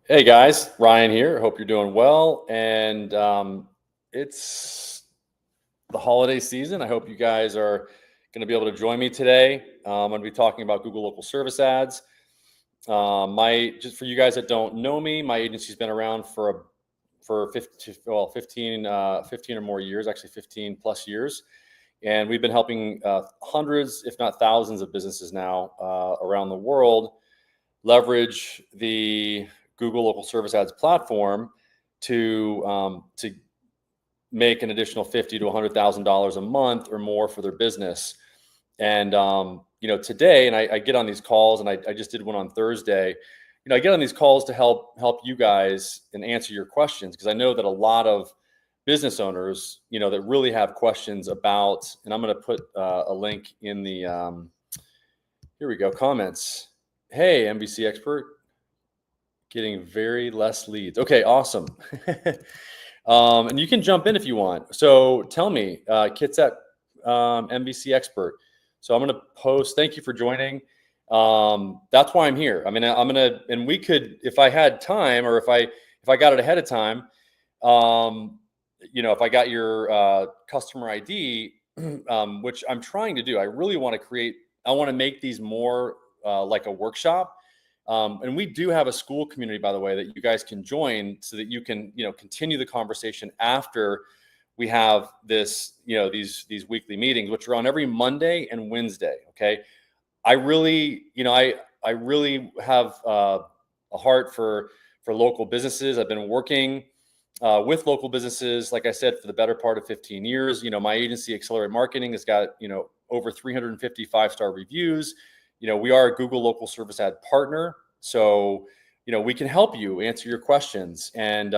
Hey guys, Ryan here. Hope you're doing well. And it's the holiday season. I hope you guys are going to be able to join me today. I'm going to be talking about Google Local Service Ads. Just for you guys that don't know me, my agency's been around for 15 or more years, actually 15 plus years. And we've been helping hundreds, if not thousands, of businesses now around the world leverage the Google Local Service Ads platform to make an additional $50,000 to $100,000 a month or more for their business. And today, and I get on these calls, and I just did one on Thursday. I get on these calls to help you guys and answer your questions, because I know that a lot of business owners, that really have questions about. And I'm going to put a link in the here we go, comments. Hey, MVC expert, getting very less leads. Okay, awesome. And you can jump in if you want. So tell me, Kitsap MVC expert. So I'm going to post. Thank you for joining. That's why I'm here. I mean, I'm gonna, and we could, if I had time, or if I got it ahead of time, if I got your customer ID, which I'm trying to do. I really want to create. I want to make these more like a workshop. And we do have a school community, by the way, that you guys can join, so that you can, continue the conversation after we have this, these weekly meetings, which are on every Monday and Wednesday. Okay. I really have a heart for local businesses. I've been working with local businesses, like I said, for the better part of 15 years. My agency, Accelerate Marketing, has got, over 350 5-star reviews. We are a Google Local Service Ad partner. So, we can help you answer your questions. And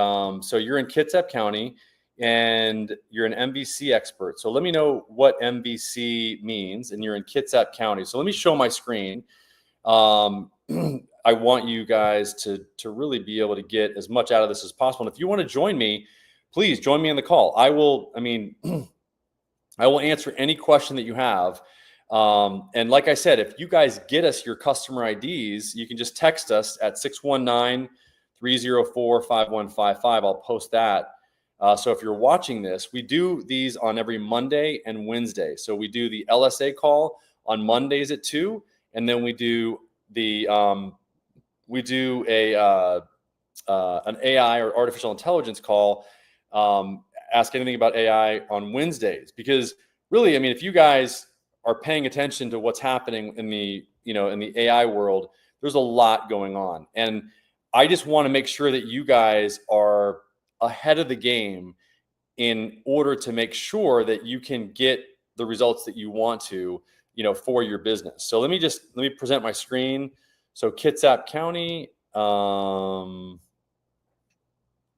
so you're in Kitsap County and you're an MVC expert. So let me know what MVC means, and you're in Kitsap County. So let me show my screen. I want you guys to really be able to get as much out of this as possible. And if you want to join me, please join me on the call. I will answer any question that you have. And like I said, if you guys get us your customer IDs, you can just text us at 619-304-5155. I'll post that. So if you're watching this, we do these on every Monday and Wednesday. So we do the LSA call on Mondays at 2, and then we do the an AI or artificial intelligence call. Ask anything about AI on Wednesdays, because really, if you guys are paying attention to what's happening in the AI world, there's a lot going on. And I just want to make sure that you guys are ahead of the game in order to make sure that you can get the results that you want to, for your business. So let me present my screen. So Kitsap County, I'm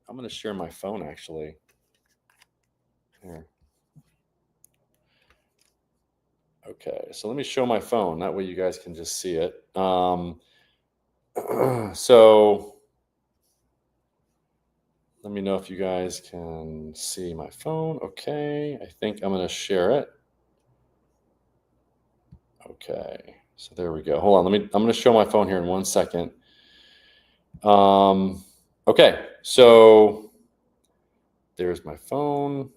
going to share my phone actually. Here. Okay, so let me show my phone. That way you guys can just see it. So let me know if you guys can see my phone. Okay, I think I'm going to share it. Okay, so there we go. Hold on, I'm going to show my phone here in 1 second. Okay, so there's my phone.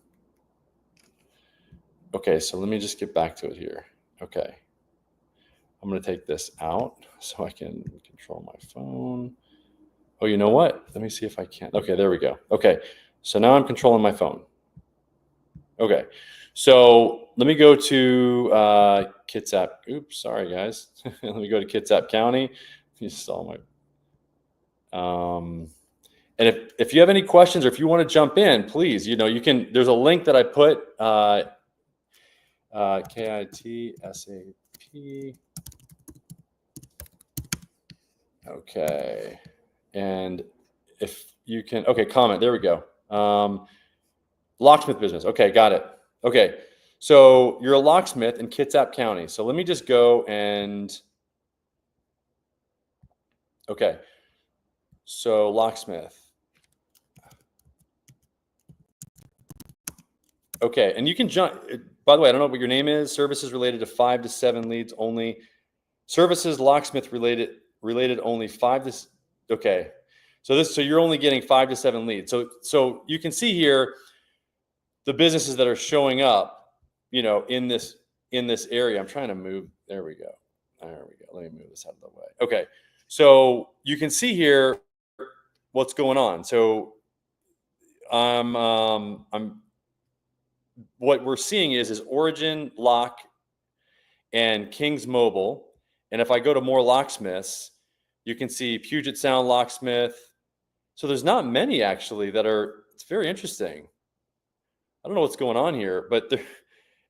Okay, so let me just get back to it here. Okay, I'm going to take this out so I can control my phone. Oh, you know what? Let me see if I can. Okay, there we go. Okay, so now I'm controlling my phone. Okay, so let me go to Kitsap. Oops, sorry guys. Let me go to Kitsap County. You saw my. And if you have any questions, or if you want to jump in, please. You can. There's a link that I put. KITSAP. Okay, and if you can, okay, comment. There we go. Locksmith business. Okay, got it. Okay, so you're a locksmith in Kitsap County. So let me just go and. Okay, so locksmith. Okay, and you can jump. By the way, I don't know what your name is. Services related to 5 to 7 leads only. Services locksmith related only 5 to. Okay, So you're only getting 5 to 7 leads. So you can see here the businesses that are showing up, in this area. I'm trying to move. There we go. Let me move this out of the way. Okay. So you can see here what's going on. So what we're seeing is Origin, Lock, and Kings Mobile. And if I go to more locksmiths, you can see Puget Sound Locksmith. So there's not many actually that are. It's very interesting. I don't know what's going on here, but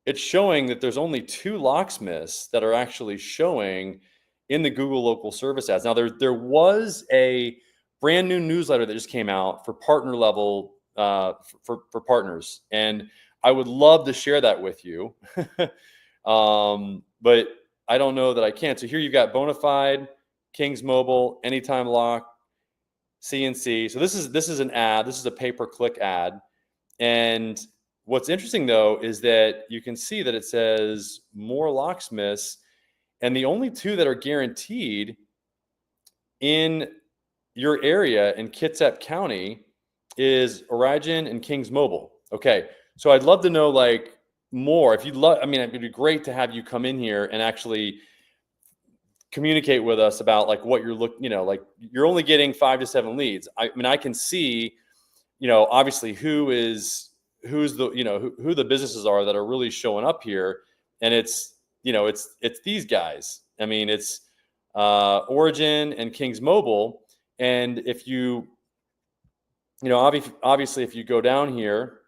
it's showing that there's only 2 locksmiths that are actually showing in the Google local service ads. Now there was a brand new newsletter that just came out for partner level for partners, and I would love to share that with you. But I don't know that I can. So here you've got Bonafide, Kings Mobile, Anytime Lock, CNC. So this is an ad. This is a pay-per-click ad. And what's interesting though is that you can see that it says more locksmiths, and the only 2 that are guaranteed in your area in Kitsap County is Origin and Kings Mobile. Okay, so I'd love to know like more. If you'd love, it'd be great to have you come in here and actually communicate with us about like what you're looking. Like you're only getting 5 to 7 leads. I can see, obviously who's the who the businesses are that are really showing up here, and it's these guys. It's Origin and Kings Mobile. And if obviously if you go down here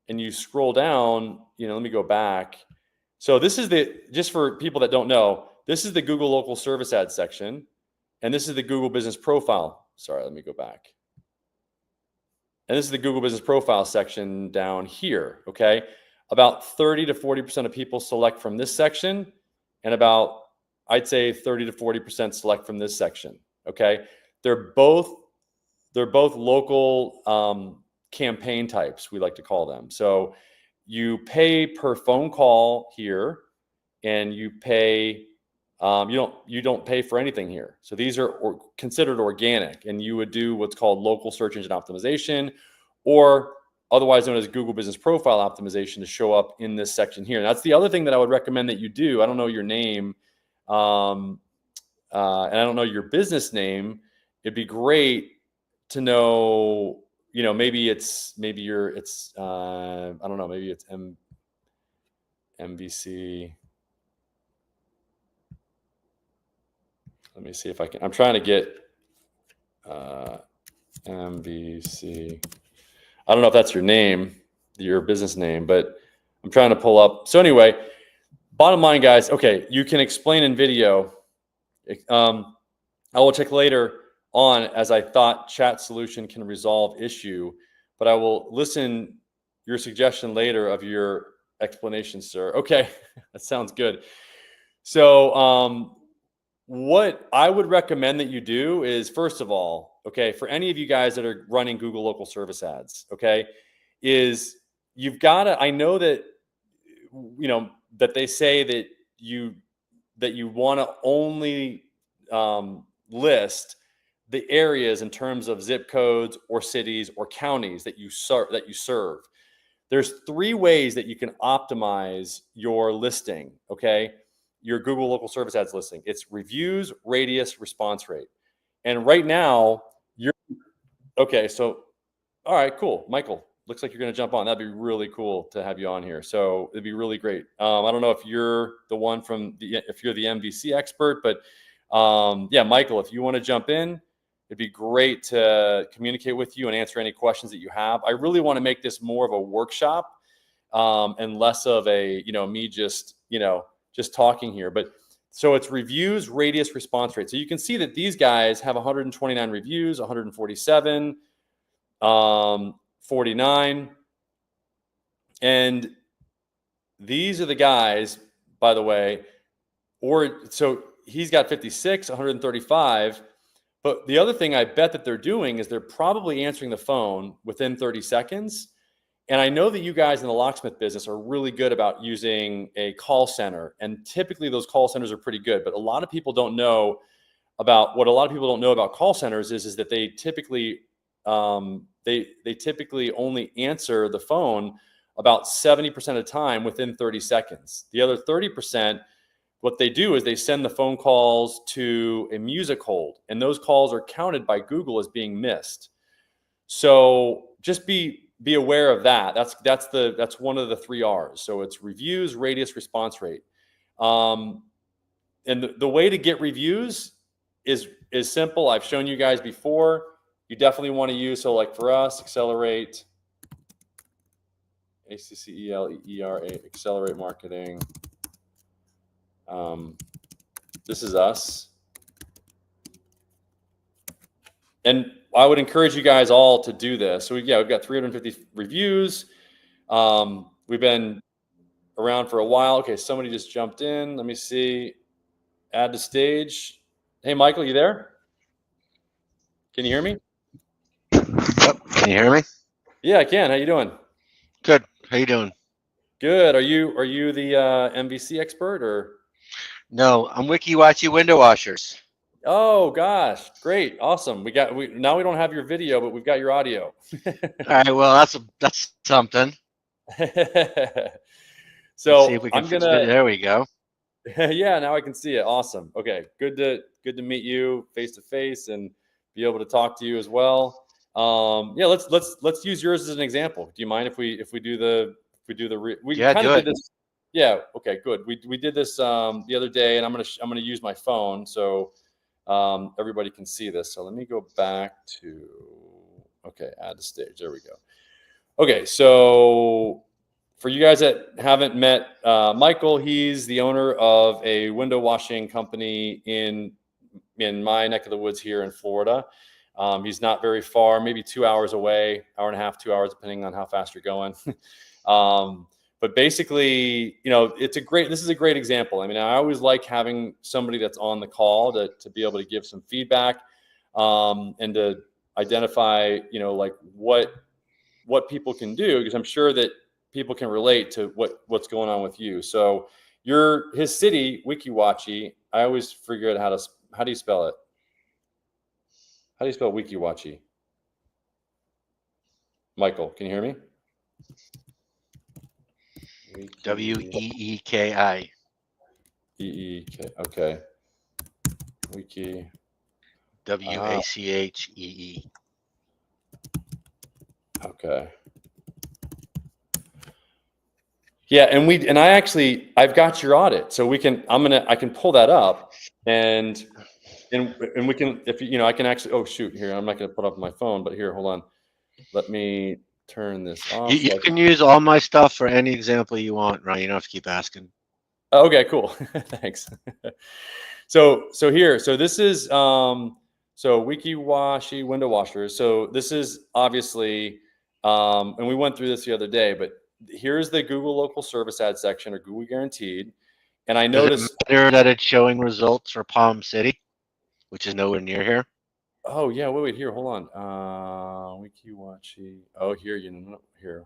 and you scroll down, let me go back. So this is just for people that don't know, this is the Google local service ad section, and this is the Google business profile. Sorry, let me go back. And this is the Google business profile section down here. Okay. About 30 to 40% of people select from this section, and about, I'd say 30 to 40% select from this section. Okay. They're both local campaign types, we like to call them. So you pay per phone call here, and you pay, you don't pay for anything here. So these are considered organic, and you would do what's called local search engine optimization, or otherwise known as Google business profile optimization, to show up in this section here. And that's the other thing that I would recommend that you do. I don't know your name, and I don't know your business name. It'd be great to know, maybe it's I don't know, maybe it's MVC. Let me see if I can. I'm trying to get MVC. I don't know if that's your name, your business name, but I'm trying to pull up. So anyway, bottom line, guys. Okay, you can explain in video. I will check later on, as I thought chat solution can resolve issue, but I will listen your suggestion later of your explanation, sir. Okay, that sounds good. So what I would recommend that you do is, first of all, okay, for any of you guys that are running Google local service ads, okay, is you've got to, I know that, that they say that you want to only list the areas in terms of zip codes or cities or counties that you serve. There's 3 ways that you can optimize your listing, okay? Your Google local service ads listing. It's reviews, radius, response rate. And right now, okay, so, all right, cool. Michael, looks like you're going to jump on. That'd be really cool to have you on here. So it'd be really great. I don't know if you're the one if you're the MVC expert, but yeah, Michael, if you want to jump in, it'd be great to communicate with you and answer any questions that you have. I really want to make this more of a workshop and less of a, me just talking here. But so it's reviews, radius, response rate. So you can see that these guys have 129 reviews, 147, 49. And these are the guys, by the way, so he's got 56, 135. But the other thing I bet that they're doing is they're probably answering the phone within 30 seconds. And I know that you guys in the locksmith business are really good about using a call center. And typically those call centers are pretty good. But a lot of people don't know about what a lot of people don't know about call centers is that they typically they typically only answer the phone about 70% of the time within 30 seconds. The other 30%, what they do is they send the phone calls to a music hold, and those calls are counted by Google as being missed. So just be aware of that. That's one of the 3 R's. So it's reviews, radius, response rate. And the way to get reviews is simple. I've shown you guys before. You definitely want to use, so like for us, Accelerate, ACCELERA, Accelerate Marketing. This is us. And I would encourage you guys all to do this. So we've got 350 reviews. We've been around for a while. Okay, somebody just jumped in. Let me see. Add to stage. Hey, Michael, you there? Can you hear me? Yep. Can you hear me? Yeah, I can. How you doing? Good. How you doing? Good. Are you the MVC expert or? No, I'm WikiWatchy Window Washers. Oh gosh, great, awesome. We now we don't have your video, but we've got your audio. All right. Well, that's something. So Let's see if we can. There we go. Yeah, now I can see it. Awesome. Okay, good to meet you face to face and be able to talk to you as well. Yeah, let's use yours as an example. Do you mind if we do the we Yeah, kind do of it. did this? Yeah. Okay. Good. We did this the other day, and I'm gonna use my phone so everybody can see this. So let me go back to add to stage. There we go. Okay, so for you guys that haven't met Michael, he's the owner of a window washing company in my neck of the woods here in Florida. He's not very far, maybe 2 hours away, hour and a half, 2 hours, depending on how fast you're going. But basically, this is a great example. I mean, I always like having somebody that's on the call to be able to give some feedback and to identify, like what people can do, because I'm sure that people can relate to what's going on with you. So his city, WikiWatchy, I always figure out how do you spell it? How do you spell WikiWatchy? Michael, can you hear me? WEEKI. EEK. Okay. Wiki. WACHEE. Okay. Yeah, and I've got your audit, so I can pull that up and we can, I can actually, oh shoot, here, I'm not going to put up my phone, but here, hold on. Let me turn this off. You can use all my stuff for any example you want, Ryan. You don't have to keep asking. Okay, cool. Thanks. So this is WikiWatchy window washers. So this is obviously, and we went through this the other day, but here's the Google local service ad section, or Google guaranteed. And I noticed, does it matter that it's showing results for Palm City, which is nowhere near here? Oh yeah, wait, here, hold on. WikiWatchy. Oh, here, here.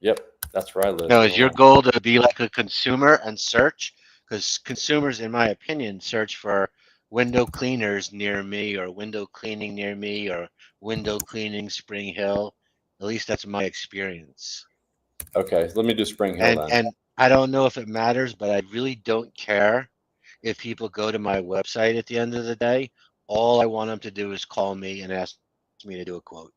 Yep, that's where I live. No, is your goal to be like a consumer and search? Because consumers, in my opinion, search for window cleaners near me, or window cleaning near me, or window cleaning Spring Hill. At least that's my experience. Okay, let me do Spring Hill then. And I don't know if it matters, but I really don't care if people go to my website at the end of the day. All I want them to do is call me and ask me to do a quote.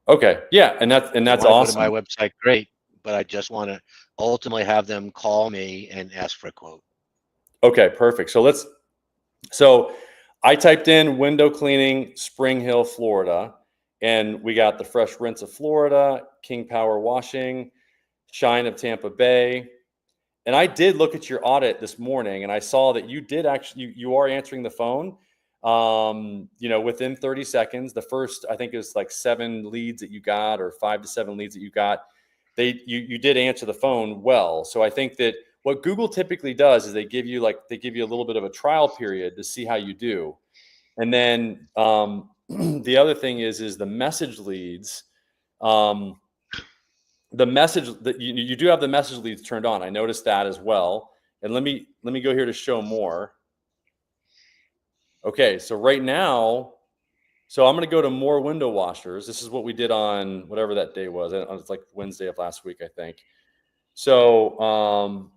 Okay, yeah, and that's awesome. Go to my website, great, but I just want to ultimately have them call me and ask for a quote. Okay, perfect. So I typed in window cleaning Spring Hill, Florida, and we got the Fresh Rinse of Florida, King Power Washing, Shine of Tampa Bay. And I did look at your audit this morning, and I saw that you did actually, you are answering the phone, within 30 seconds. The first, I think, is like 7 leads that you got, or 5 to 7 leads that you got. You did answer the phone well. So I think that what Google typically does is they give you a little bit of a trial period to see how you do. And then the other thing is the message leads. The message that you do have the message leads turned on. I noticed that as well. And let me go here to show more. Okay, so right now, so I'm going to go to more window washers. This is what we did on whatever that day was. It's like Wednesday of last week, I think. So,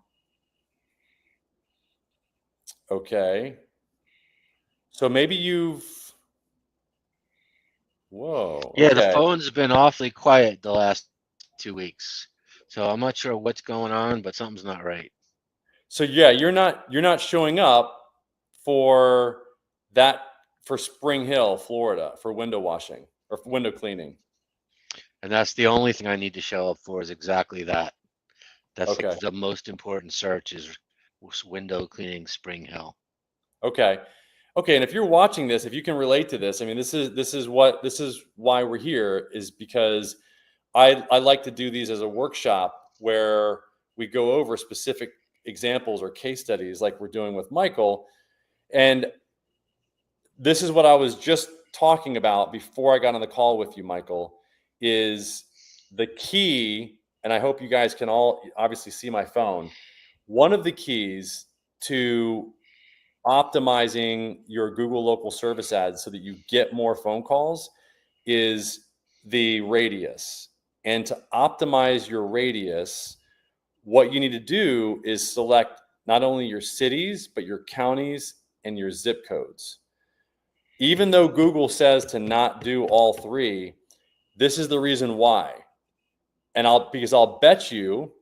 okay. So maybe whoa, Yeah, the okay. phone's been awfully quiet the last 2 weeks. So I'm not sure what's going on, but something's not right. So yeah, you're not showing up for that for Spring Hill, Florida, for window washing or for window cleaning. And that's the only thing I need to show up for is exactly that. That's like Okay. the most important search is window cleaning Spring Hill. Okay. Okay, and if you're watching this, if you can relate to this, I mean, this is why we're here, is because I like to do these as a workshop where we go over specific examples or case studies like we're doing with Michael. And this is what I was just talking about before I got on the call with you, Michael, is the key, and I hope you guys can all obviously see my phone. One of the keys to optimizing your Google local service ads so that you get more phone calls is the radius. And to optimize your radius, what you need to do is select not only your cities, but your counties and your zip codes. Even though Google says to not do all three, this is the reason why. And because I'll bet you,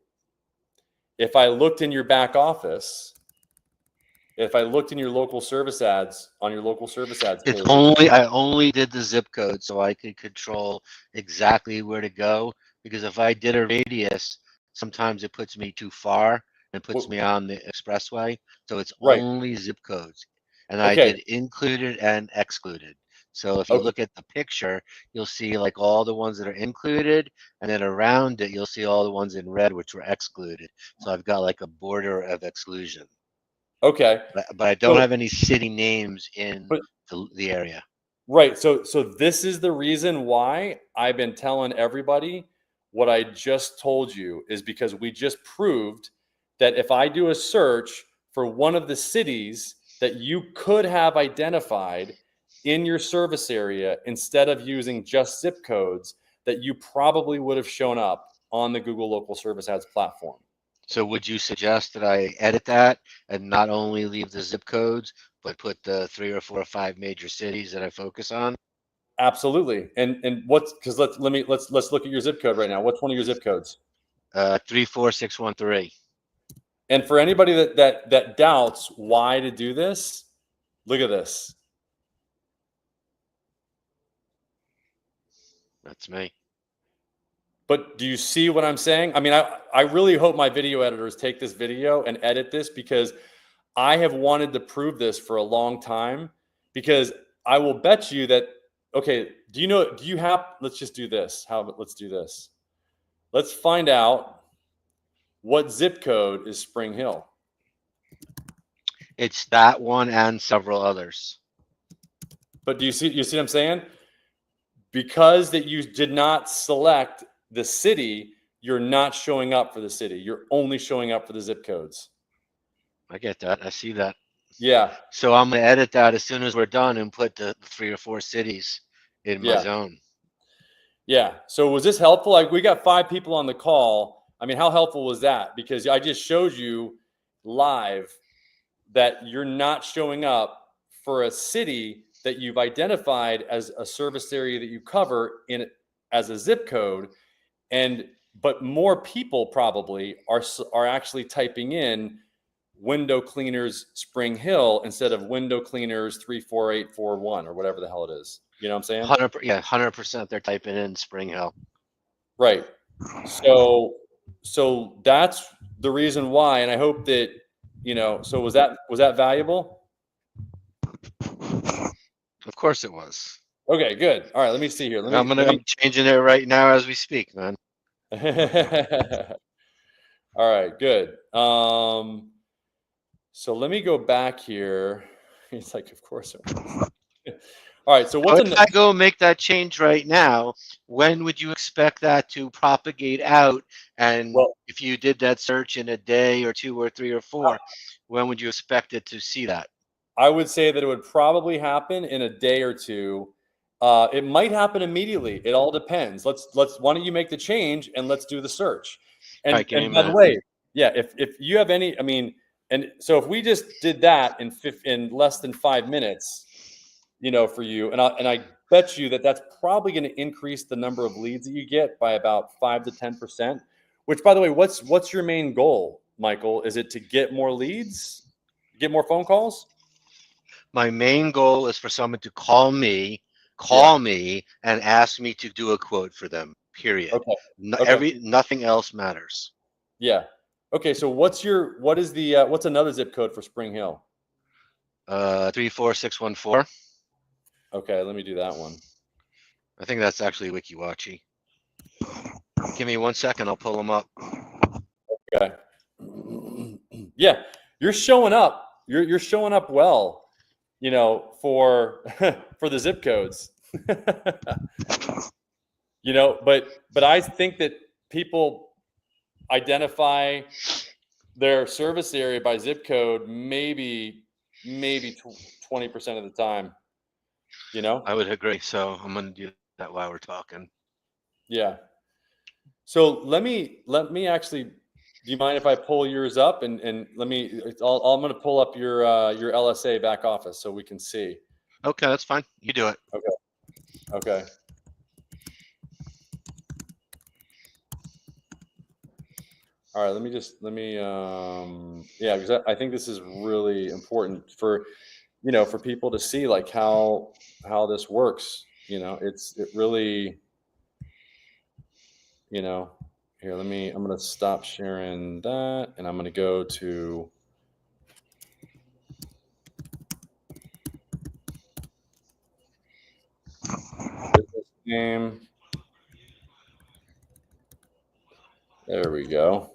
if I looked in your back office, if I looked in your local service ads on your local service ads It's page, I only did the zip code so I could control exactly where to go. Because if I did a radius, sometimes it puts me too far and puts me on the expressway. So it's right? only zip codes. And I Okay, did included and excluded. So if you okay, look at the picture, you'll see like all the ones that are included, and then around it, you'll see all the ones in red, which were excluded. So I've got like a border of exclusion. okay. But I don't So, have any city names in but the area. right. So this is the reason why I've been telling everybody what I just told you, is because we just proved that if I do a search for one of the cities that you could have identified in your service area instead of using just zip codes, that you probably would have shown up on the Google Local Service Ads platform. So would you suggest that I edit that and not only leave the zip codes, but put the 3 or 4 or 5 major cities that I focus on? Absolutely. And what's, because let's look at your zip code right now. What's one of your zip codes? 34613. And for anybody that doubts why to do this, look at this. That's me. But do you see what I'm saying? I mean, I really hope my video editors take this video and edit this, because I have wanted to prove this for a long time. Because I will bet you that, okay, do you have, let's just do this. Let's do this. Let's find out what zip code is Spring Hill. It's that one and several others. But you see what I'm saying? Because that you did not select the city, you're not showing up for the city. You're only showing up for the zip codes. I get that. I see that. Yeah. So I'm going to edit that as soon as we're done and put the 3 or 4 cities in my Yeah. zone. Yeah. So was this helpful? Like, we got 5 people on the call. I mean, how helpful was that? Because I just showed you live that you're not showing up for a city that you've identified as a service area that you cover in as a zip code. But more people probably are actually typing in window cleaners Spring Hill instead of window cleaners 34841 or whatever the hell it is. You know what I'm saying? 100%. They're typing in Spring Hill. Right. So that's the reason why. And I hope that, so was that valuable? Of course it was. Okay, good. All right, let me see here. I'm going to be changing it right now as we speak, man. All right, good. So let me go back here. He's like, of course it was. All right, so if I go make that change right now, when would you expect that to propagate out? And if you did that search in a day or 2 or 3 or 4, when would you expect it to see that? I would say that it would probably happen in a day or two. It might happen immediately. It all depends. Why don't you make the change and let's do the search? All right, give me And a by the minute. way, yeah, if you have any, I mean, and so if we just did that in less than 5 minutes, you know, for you, and I bet you that that's probably going to increase the number of leads that you get by about 5 to 10%. Which, by the way, what's your main goal, Michael? Is it to get more leads, get more phone calls? My main goal is for someone to call me and ask me to do a quote for them, period. Okay. Okay. Nothing else matters. Yeah. Okay. So what's another zip code for Spring Hill? 34614. Okay. Let me do that one. I think that's actually WikiWatchy. Give me 1 second, I'll pull them up. Okay. Yeah. You're showing up. You're showing up well, you know, for for the zip codes. You know, but I think that people identify their service area by zip code maybe 20% of the time, you know? I would agree. So I'm gonna do that while we're talking. Yeah. So let me actually, do you mind if I pull yours up and I'm going to pull up your LSA back office so we can see. Okay, that's fine. You do it. Okay. All right, yeah, because I think this is really important for, you know, for people to see like how this works. You know, it really, you know, here, I'm going to stop sharing that and I'm going to go to business name. There we go.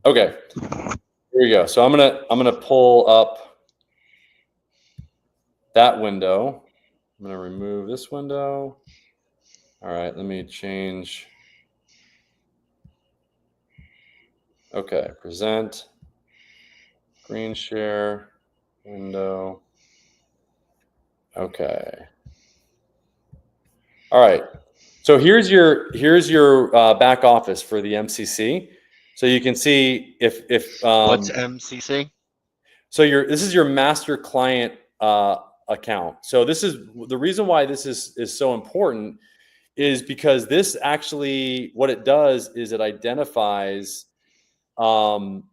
Okay, here we go. So I'm gonna pull up that window. I'm gonna remove this window. All right, let me change. Okay, present, screen share, window. Okay. All right. So here's your back office for the MCC. So you can see if What's MCC? so this is your master client account. So this is the reason why this is so important is because this actually, what it does is it identifies so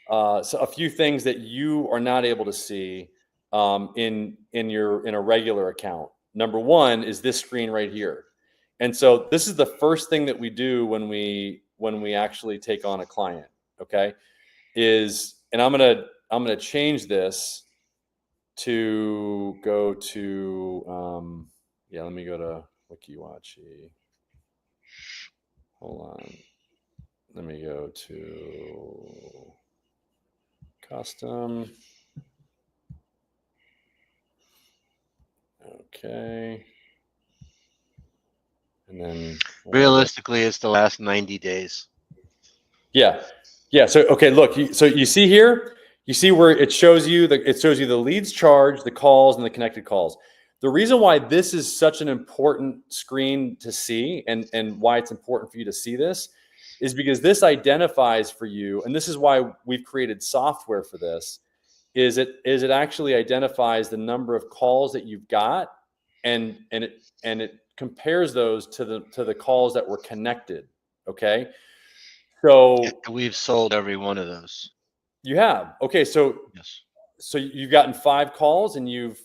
a few things that you are not able to see in a regular account. Number one is this screen right here. And so this is the first thing that we do when we actually take on a client, okay? And I'm gonna change this to go to yeah, let me go to WikiWatchy. Hold on. Let me go to custom. Okay. And then Realistically, it's the last 90 days. Yeah. Yeah. So okay, look, so you see here, you see where it shows you the leads charged, the calls, and the connected calls. The reason why this is such an important screen to see and why it's important for you to see this is because this identifies for you, and this is why we've created software for this, is it actually identifies the number of calls that you've got and it compares those to the calls that were connected. Okay. So We've sold every one of those. you have. Okay, so Yes. so you've gotten 5 calls and you've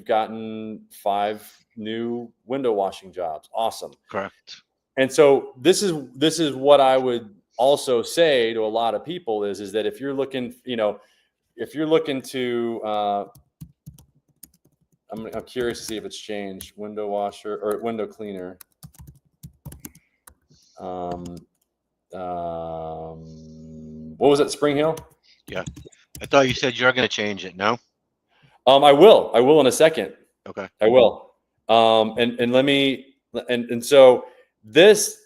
gotten 5 new window washing jobs. Awesome. Correct. And so this is what I would also say to a lot of people is that if you're looking, you know, if you're looking to I'm curious to see if it's changed. Window washer or window cleaner. What was it? Spring Hill? Yeah. I thought you said you're going to change it. No? I will in a second. Okay. I will. And let me, and so this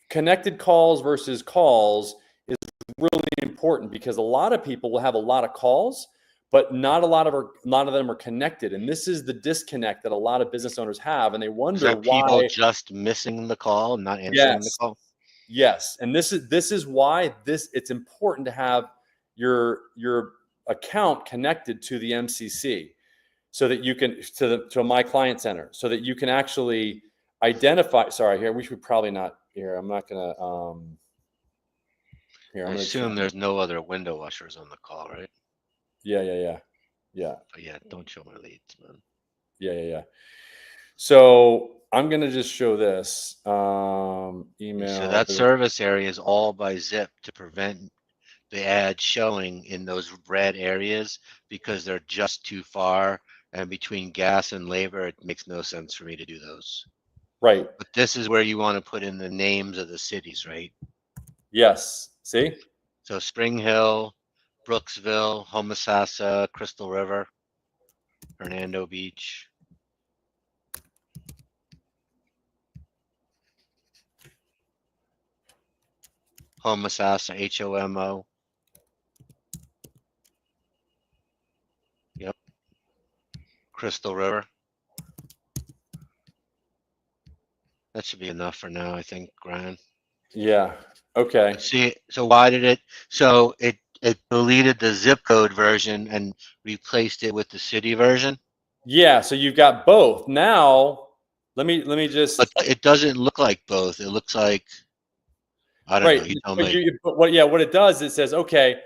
connected calls versus calls is really important because a lot of people will have a lot of calls, but not a lot of them are connected. And this is the disconnect that a lot of business owners have, and they Is wonder that people why. just missing the call, not answering the Yes. call? Yes. And this is why it's important to have your account connected to the MCC, so that you can to My Client Center, so that you can actually identify. Sorry, here we should probably not here. I'm not gonna here. I I'm gonna assume there's no other window ushers on the call, right? yeah. But yeah, don't show my leads, man. Yeah. So I'm gonna just show this email. So that service area is all by zip to prevent the ad showing in those red areas, because they're just too far, and between gas and labor, it makes no sense for me to do those. Right. But this is where you want to put in the names of the cities, right? Yes. See? So Spring Hill, Brooksville, Homosassa, Crystal River, Hernando Beach. Homosassa, HOMO. Yep. Crystal River. That should be enough for now, I think, Brian. Yeah. Okay. See, so why did it, so it deleted the zip code version and replaced it with the city version? Yeah. So you've got both. Now, let me just. But it doesn't look like both. It looks like, I don't know, you tell But me. what it does, it says, okay,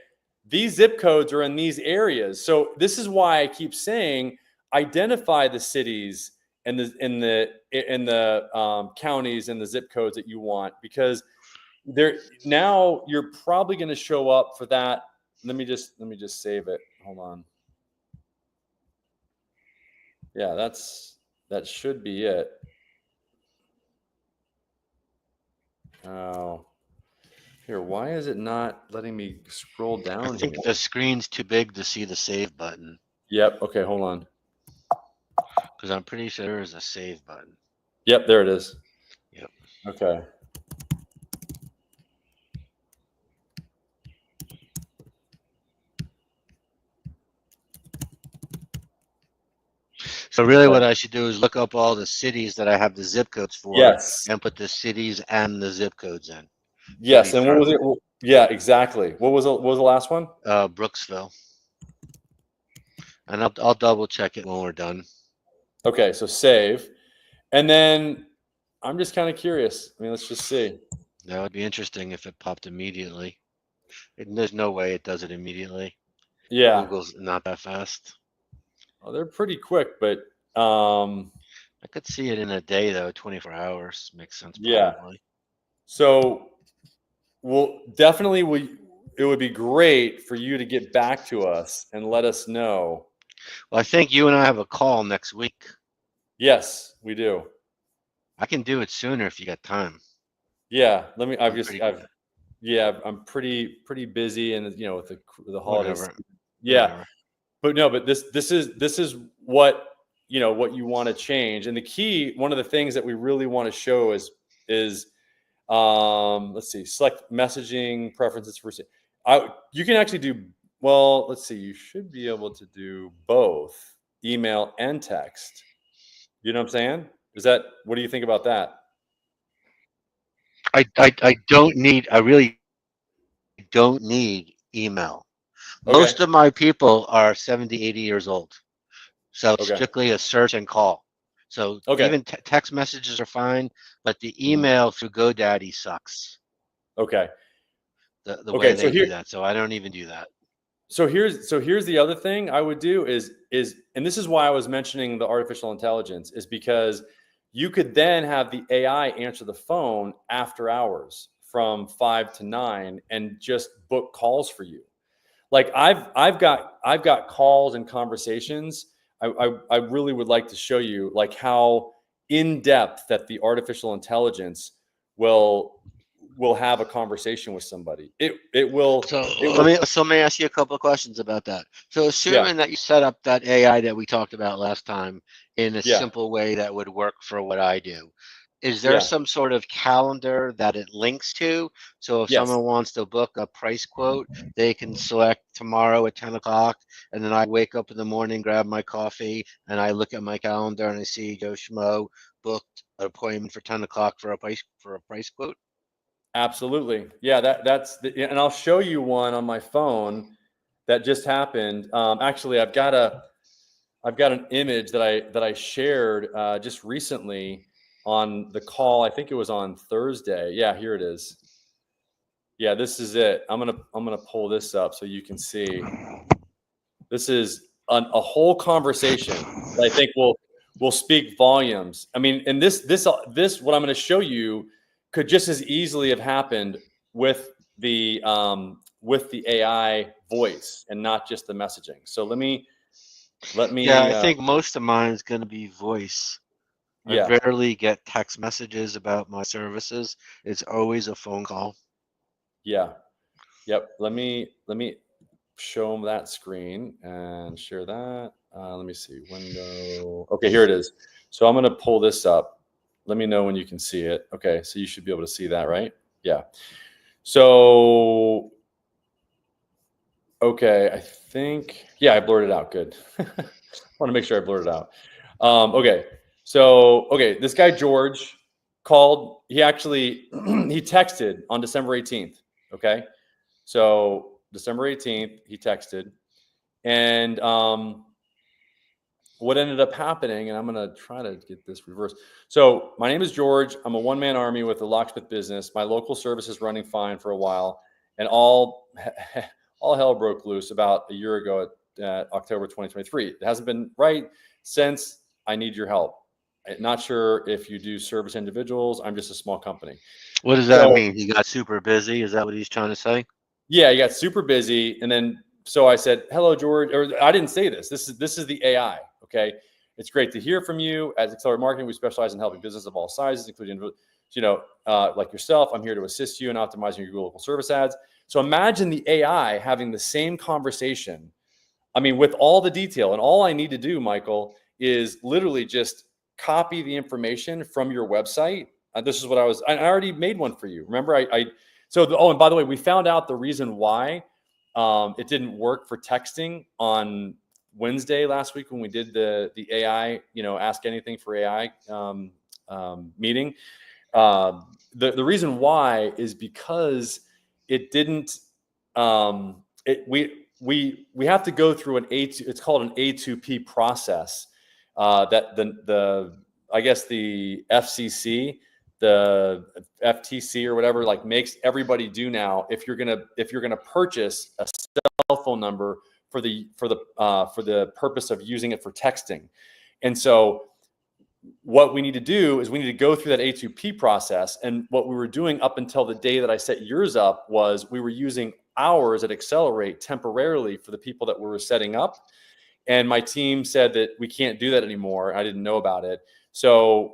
these zip codes are in these areas. So this is why I keep saying identify the cities and the counties and the zip codes that you want, because now you're probably going to show up for that. Let me just save it. Hold on. Yeah, that should be it. Oh. Here, why is it not letting me scroll down? I think the screen's too big to see the save button. Yep. Okay, hold on. Because I'm pretty sure there's a save button. Yep, there it is. Yep. Okay. So really what I should do is look up all the cities that I have the zip codes for. Yes. And put the cities and the zip codes in. Yes. And what was it? Yeah, exactly. What was the last one? Brooksville. And I'll double check it when we're done. Okay, so save. And then I'm just kind of curious. I mean, let's just see. That would be interesting if it popped immediately. There's no way it does it immediately. Yeah. Google's not that fast. Oh, they're pretty quick, but I could see it in a day though, 24 hours makes sense. Probably. Yeah. So it would be great for you to get back to us and let us know. Well, I think you and I have a call next week. Yes, we do. I can do it sooner if you got time. Yeah, I'm pretty busy, and with the holidays. Whatever. Yeah. Whatever. But no, but this is what you want to change. And the key, one of the things that we really want to show is let's see, select messaging preferences for you can actually do, well, let's see, you should be able to do both email and text. You know what I'm saying? What do you think about that? I really don't need email. Okay. Most of my people are 70, 80 years old. So it's Okay. strictly a search and call. So even text messages are fine, but the email through GoDaddy sucks. Okay. The way they do that. So I don't even do that. So here's the other thing I would do is, and this is why I was mentioning the artificial intelligence, is because you could then have the AI answer the phone after hours from 5 to 9 and just book calls for you. Like I've got calls and conversations. I really would like to show you like how in depth that the artificial intelligence will have a conversation with somebody. It will. So let me ask you a couple of questions about that. So assuming that you set up that AI that we talked about last time in a simple way that would work for what I do, Is there Yeah. some sort of calendar that it links to? So if Yes. someone wants to book a price quote, they can select tomorrow at 10 o'clock, and then I wake up in the morning, grab my coffee, and I look at my calendar and I see Joe Schmo booked an appointment for 10 o'clock for a price quote. Absolutely. Yeah, that's yeah, and I'll show you one on my phone that just happened. Actually, I've got an image that I shared just recently on the call. I think it was on Thursday. Yeah, here it is. Yeah, this is it. I'm gonna pull this up so you can see. This is a whole conversation that I think will speak volumes. I mean, and this what I'm going to show you could just as easily have happened with the AI voice and not just the messaging. So let Yeah, me I think most of mine is going to be voice. I yeah, rarely get text messages about my services. It's always a phone call. yeah, yep. Let me show them that screen and share that. Let me see, window. Okay, here it is. So I'm going to pull this up. Let me know when you can see it. Okay, so you should be able to see that, right? Yeah. So, okay, I think, yeah, I blurred it out. Good. I want to make sure I blurred it out. Okay, so, okay, this guy, George, called. He actually, he texted on December 18th. Okay. So, December 18th, he texted. And what ended up happening, and I'm going to try to get this reversed. So, my name is George. I'm a one man army with a locksmith business. My local service is running fine for a while, and all hell broke loose about a year ago at October 2023. It hasn't been right since. I need your help. I'm not sure if you do service individuals. I'm just a small company. What does that So, mean? He got super busy? Is that what he's trying to say? yeah, he got super busy, and then so I said, "Hello, George." Or I didn't say this. This is the AI. Okay, it's great to hear from you. At Accelerate Marketing, we specialize in helping businesses of all sizes, including like yourself. I'm here to assist you in optimizing your Google local service ads. So imagine the AI having the same conversation. I mean, with all the detail, and all I need to do, Michael, is literally just copy the information from your website. This is what I already made one for you. Remember, oh, and by the way, we found out the reason why it didn't work for texting on Wednesday last week when we did the AI, ask anything for AI meeting. The reason why is because it didn't. We have to go through it's called an A2P process that the I guess the FCC, the FTC or whatever, like makes everybody do now if you're gonna purchase a cell phone number for the purpose of using it for texting. And so what we need to do is we need to go through that A2P process. And what we were doing up until the day that I set yours up was we were using ours at Accelerate temporarily for the people that we were setting up. And my team said that we can't do that anymore. I didn't know about it. So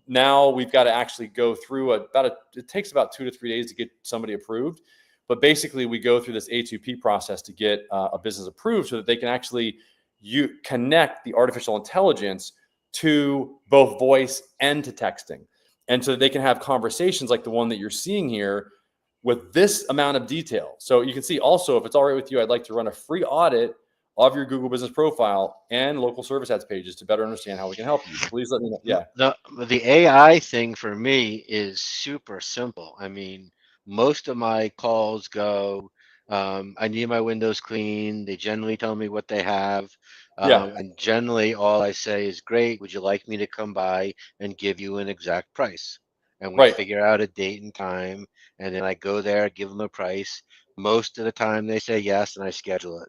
now we've got to actually go through it takes about 2 to 3 days to get somebody approved. But basically we go through this A2P process to get a business approved so that they can actually connect the artificial intelligence to both voice and to texting. And so that they can have conversations like the one that you're seeing here with this amount of detail. So you can see also, if it's all right with you, I'd like to run a free audit of your Google Business Profile and local service ads pages to better understand how we can help you. Please let me know. Yeah. The AI thing for me is super simple. I mean, most of my calls go, I need my windows clean. They generally tell me what they have. Yeah. And generally, all I say is, great, would you like me to come by and give you an exact price? And we Right. figure out a date and time. And then I go there, give them a price. Most of the time, they say yes, and I schedule it.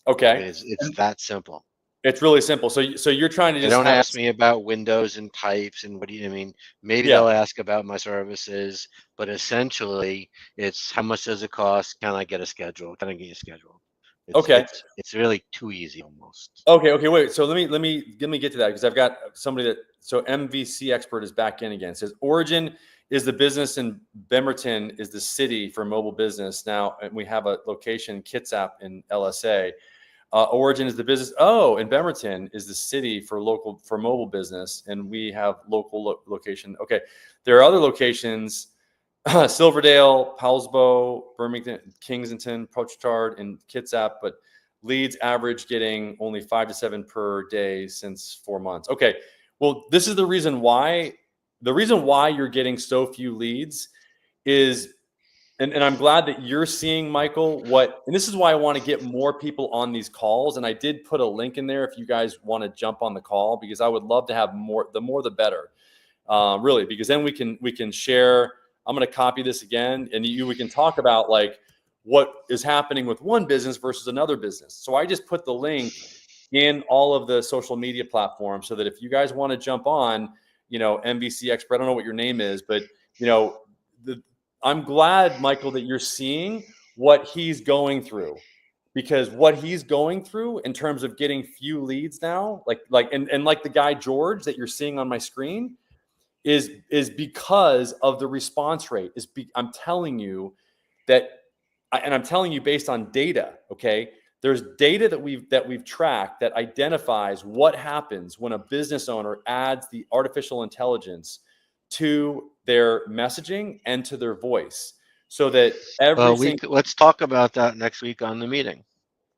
I Okay. mean, it's And that simple. it's really simple. So you're trying to They just don't have ask it. me about windows and types and what do you I mean? Maybe Yeah. they'll ask about my services, but essentially it's how much does it cost? Can I get a schedule? Can I get a schedule? It's Okay. it's it's really too easy almost. Okay. Wait. So let me get to that because I've got somebody so MVC expert is back in again. It says Origin is the business and Bemerton is the city for mobile business now, and we have a location Kitsap in LSA. Origin is the business. Oh, and Bemerton is the city for mobile business, and we have local location. Okay, there are other locations: Silverdale, Powellsbo, Birmingham, Kingston, Pochard, and Kitsap. But leads average getting only 5 to 7 per day since 4 months. Okay, well, this is the reason why. The reason why you're getting so few leads is. And I'm glad that you're seeing, Michael, and this is why I want to get more people on these calls. And I did put a link in there if you guys want to jump on the call, because I would love to have more. The more, the better, really, because then we can share. I'm going to copy this again, and we can talk about like what is happening with one business versus another business. So I just put the link in all of the social media platforms so that if you guys want to jump on, MVC expert, I don't know what your name is, but I'm glad, Michael, that you're seeing what he's going through, because what he's going through in terms of getting few leads now, like the guy George that you're seeing on my screen, is because of the response rate. I'm telling you that, and I'm telling you based on data. Okay, there's data that we've tracked that identifies what happens when a business owner adds the artificial intelligence to their messaging and to their voice, so that let's talk about that next week on the meeting.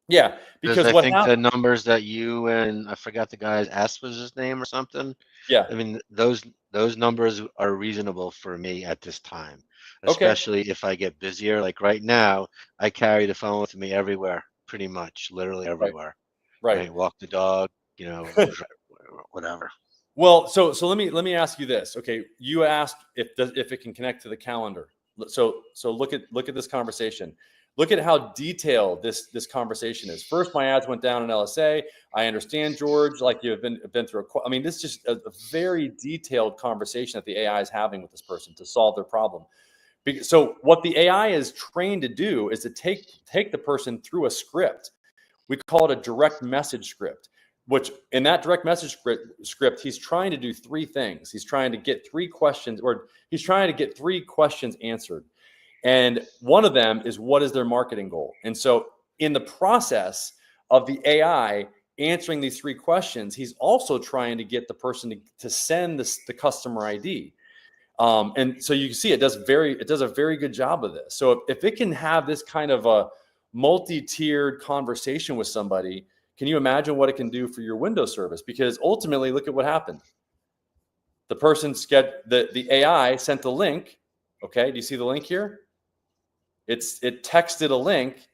Yeah, because I think the numbers that you and I forgot the guy's asked was his name or something. Yeah, I mean those numbers are reasonable for me at this time, especially if I get busier. Like right now, I carry the phone with me everywhere, pretty much, literally everywhere. Right. Walk the dog, whatever. Well, so let me ask you this. Okay, you asked if it can connect to the calendar. So look at this conversation. Look at how detailed this conversation is. First, my ads went down in LSA. I understand, George, like you've been through I mean, this is just a very detailed conversation that the AI is having with this person to solve their problem. So what the AI is trained to do is to take the person through a script. We call it a direct message script, which in that direct message script, he's trying to do 3 things. He's trying to get 3 questions, or he's trying to get 3 questions answered. And one of them is, what is their marketing goal? And so in the process of the AI answering these 3 questions, he's also trying to get the person to send the customer ID. And so you can see it does a very good job of this. So if it can have this kind of a multi-tiered conversation with somebody, can you imagine what it can do for your window service? Because ultimately, look at what happened. The person the AI sent the link. Okay, do you see the link here? It texted a link,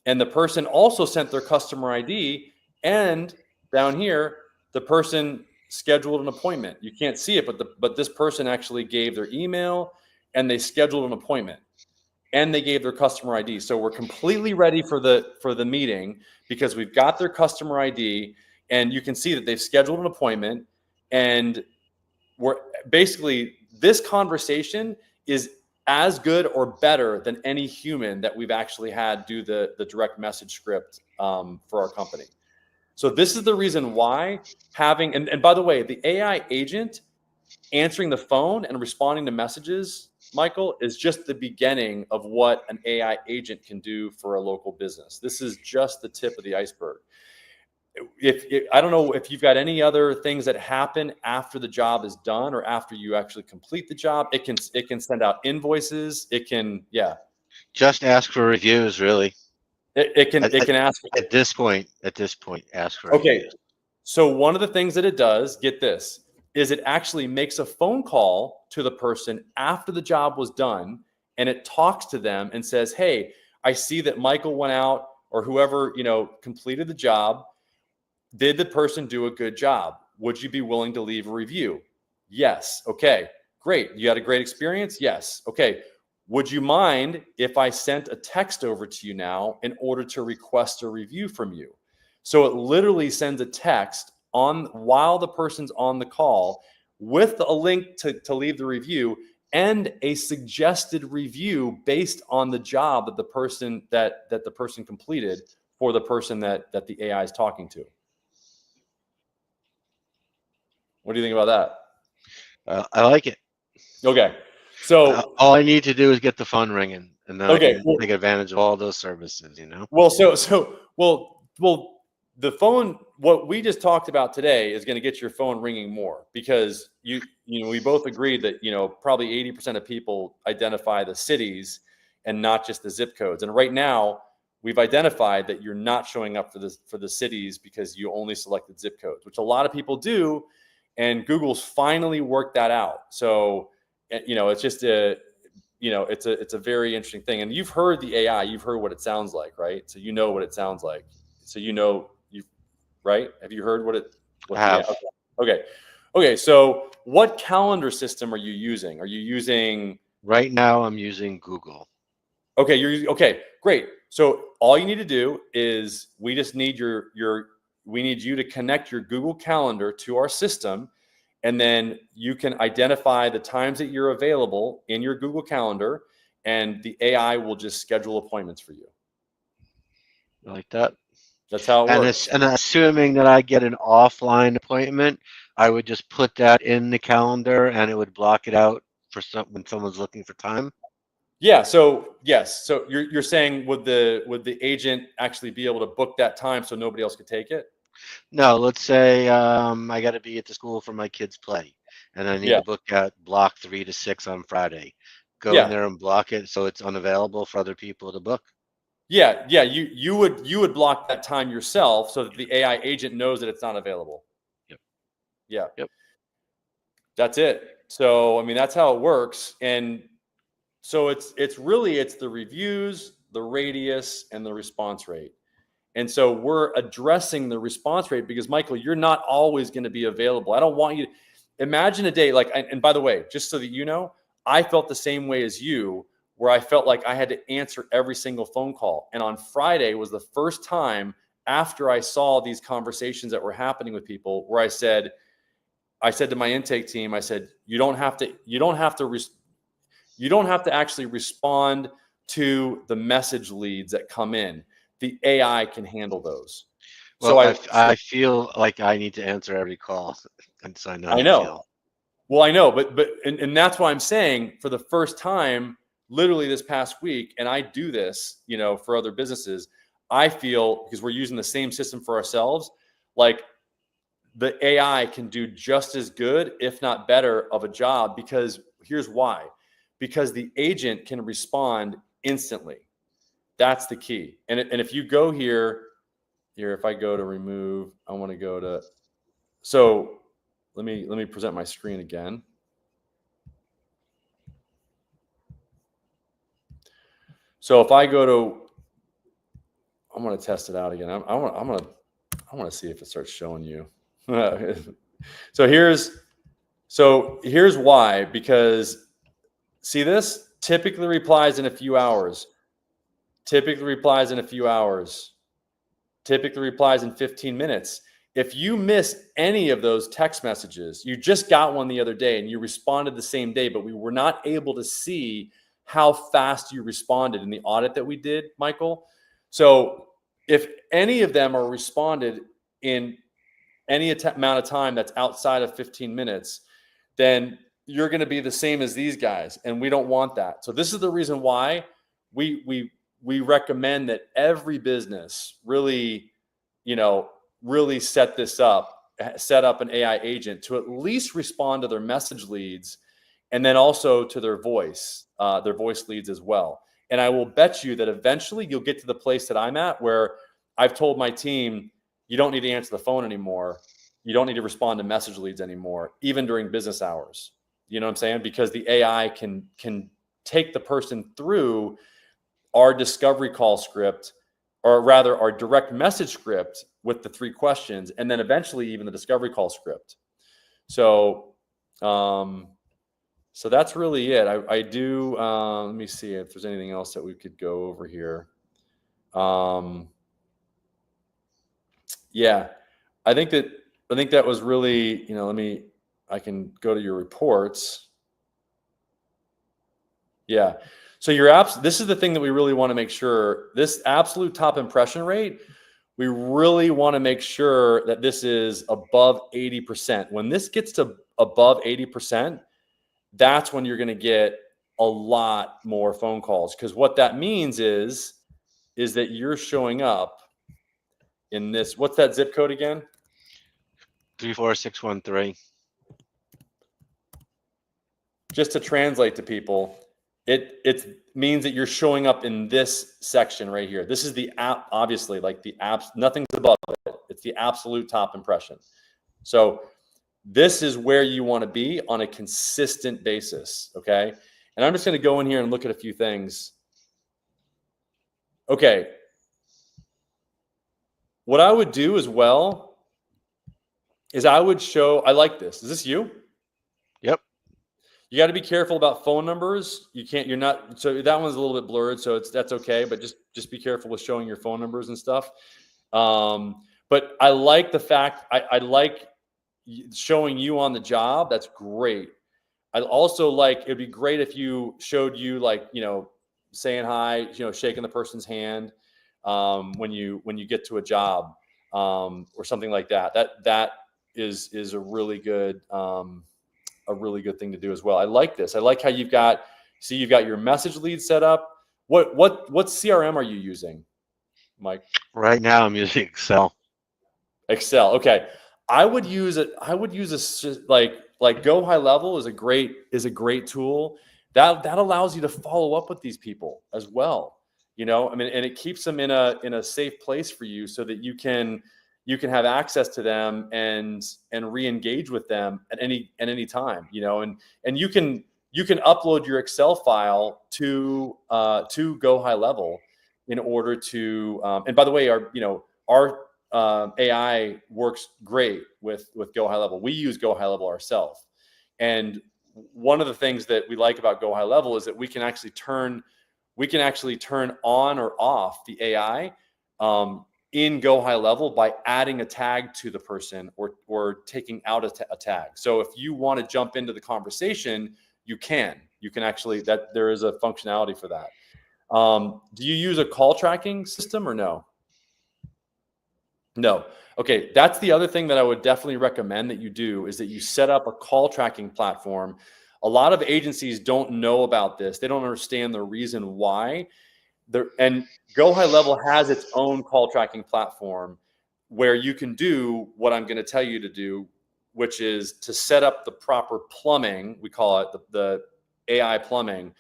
and the person also sent their customer ID. And down here, the person scheduled an appointment. You can't see it, but this person actually gave their email, and they scheduled an appointment, and they gave their customer ID. So we're completely ready for the meeting because we've got their customer ID, and you can see that they've scheduled an appointment. And we're basically, this conversation is as good or better than any human that we've actually had do the direct message script for our company. So this is the reason why having, and by the way, the AI agent answering the phone and responding to messages, Michael, is just the beginning of what an AI agent can do for a local business. This is just the tip of the iceberg. I don't know if you've got any other things that happen after the job is done or after you actually complete the job. It can send out invoices. It can, just ask for reviews, really. It can ask at this point, ask for okay. reviews. So one of the things that it does, get this, is it actually makes a phone call to the person after the job was done, and it talks to them and says, hey, I see that Michael went out, or whoever, completed the job. Did the person do a good job? Would you be willing to leave a review? Yes. Okay, great. You had a great experience? Yes. Okay. Would you mind if I sent a text over to you now in order to request a review from you? So it literally sends a text while the person's on the call with a link to leave the review and a suggested review based on the job that the person completed for the person that the AI is talking to. What do you think about that? I like it. Okay. So all I need to do is get the phone ringing, and then I can take advantage of all those services, Well, Well, the phone, what we just talked about today is going to get your phone ringing more, because we both agreed that, probably 80% of people identify the cities and not just the zip codes. And right now we've identified that you're not showing up for the cities because you only selected zip codes, which a lot of people do. And Google's finally worked that out. So, it's just it's a very interesting thing. And you've heard the AI, you've heard what it sounds like, right? So you know what it sounds like. So right? Have you heard what I have. Okay. So what calendar system are you using? Are you using? Right now, I'm using Google. Okay, great. So all you need to do is we just need we need you to connect your Google Calendar to our system, and then you can identify the times that you're available in your Google Calendar, and the AI will just schedule appointments for you. Like that. That's how it works. And assuming that I get an offline appointment, I would just put that in the calendar and it would block it out for when someone's looking for time. Yeah. So yes. So you're saying would the agent actually be able to book that time so nobody else could take it? No, let's say I got to be at the school for my kids' play, and I need to book out block 3 to 6 on Friday. Go in there and block it so it's unavailable for other people to book. Yeah. You would block that time yourself so that the AI agent knows that it's not available. Yep. Yeah. Yep. That's it. So I mean, that's how it works. And so it's the reviews, the radius, and the response rate. And so we're addressing the response rate because, Michael, you're not always going to be available. I don't want you to imagine a day like, and by the way, just so that you know, I felt the same way as you, where I felt like I had to answer every single phone call. And on Friday was the first time after I saw these conversations that were happening with people where I said to my intake team, I said, you don't have to actually respond to the message leads that come in. The AI can handle those. Well, so I feel like I need to answer every call, and so I know how you feel. Well, I know, but that's why I'm saying for the first time, literally this past week, and I do this, for other businesses, I feel, because we're using the same system for ourselves, like the AI can do just as good, if not better, of a job. Because here's why. Because the agent can respond instantly. That's the key. And if you go here, if I go to remove, I want to go to, so let me present my screen again. So if I go to, I'm going to test it out again. I want to see if it starts showing you. So here's why, because see this typically replies in a few hours. Typically replies in a few hours. Typically replies in 15 minutes. If you miss any of those text messages, you just got one the other day and you responded the same day, but we were not able to see how fast you responded in the audit that we did, Michael. So if any of them are responded in any amount of time that's outside of 15 minutes, then you're going to be the same as these guys. And we don't want that. So this is the reason why we recommend that every business really, really set up an AI agent to at least respond to their message leads, and then also to their voice leads as well. And I will bet you that eventually you'll get to the place that I'm at, where I've told my team, you don't need to answer the phone anymore. You don't need to respond to message leads anymore, even during business hours. You know what I'm saying? Because the AI can take the person through our discovery call script, or rather our direct message script with the 3 questions, and then eventually even the discovery call script. So, so that's really it. I do, let me see if there's anything else that we could go over here. Yeah, I think that was really, I can go to your reports. Yeah. So this is the thing that we really want to make sure, this absolute top impression rate, we really want to make sure that this is above 80%. When this gets to above 80%, that's when you're going to get a lot more phone calls. Because what that means is that you're showing up in this. What's that zip code again? 34613. Just to translate to people, it means that you're showing up in this section right here. This is the app, obviously, like the apps, nothing's above it. It's the absolute top impression. So this is where you want to be on a consistent basis, okay? And I'm just going to go in here and look at a few things. Okay. What I would do as well is I would show, I like this. Is this you? Yep. You got to be careful about phone numbers. You're not, so that one's a little bit blurred, so that's okay, but just be careful with showing your phone numbers and stuff. But I like the fact, I like showing you on the job. That's great. I also like, it'd be great if you showed you, like, saying hi, shaking the person's hand when you get to a job or something like that. That is a really good thing to do as well. I like this. I like how you've got your message lead set up. What CRM are you using, Mike? Right now I'm using Excel. Excel. Okay. I would use it. I would use a like Go High Level is a great tool that allows you to follow up with these people as well. I mean, and it keeps them in a safe place for you so that you can have access to them and re-engage with them at any time, and you can upload your Excel file to Go High Level in order to, and by the way, our AI works great with Go High Level. We use Go High Level ourselves. And one of the things that we like about Go High Level is that we can actually turn on or off the AI in Go High Level by adding a tag to the person or taking out a tag. So if you want to jump into the conversation, you can actually, that there is a functionality for that. Do you use a call tracking system or no? No. Okay. That's the other thing that I would definitely recommend that you do is that you set up a call tracking platform. A lot of agencies don't know about this. They don't understand the reason why. And Go High Level has its own call tracking platform where you can do what I'm going to tell you to do, which is to set up the proper plumbing. We call it the AI plumbing,